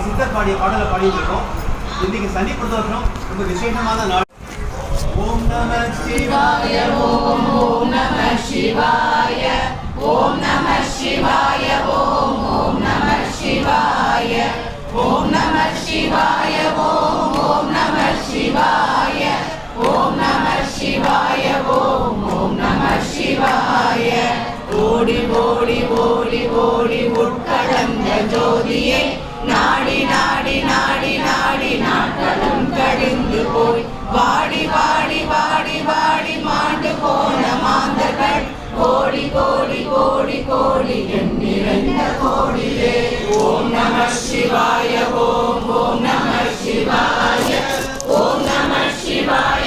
சித்தர் பாடிய பாடலை பாடிட்டு இருக்கோம். இன்னைக்கு சனி பிரதோஷம், ரொம்ப விசேஷமான நாள். ஓம் நம சிவாய, ஓம் ஓம் நம சிவாய, ஓம் நம சிவாய, ஓம் ஓம் நம சிவாய, ஓம் நம சிவாய, ஓம் ஓம் நம சிவாய, ஓம் நம சிவாய, ஓம் ஓம் நம சிவாய. ஓடி ஓடி ஓடி ஓடி உட்கலந்த ஜோதியே, நாடி நாடி நாடி நாடி நாட்களும் கழிந்து போய் வாடி வாடி வாடி வாடி மாண்டு போன மாந்தர்கள் கோடி கோடி கோடி கோடி எண்ணிறந்த கோடியே. ஓம் நம சிவாய, ஓம் ஓம் நம சிவாய, ஓம் நம சிவாய.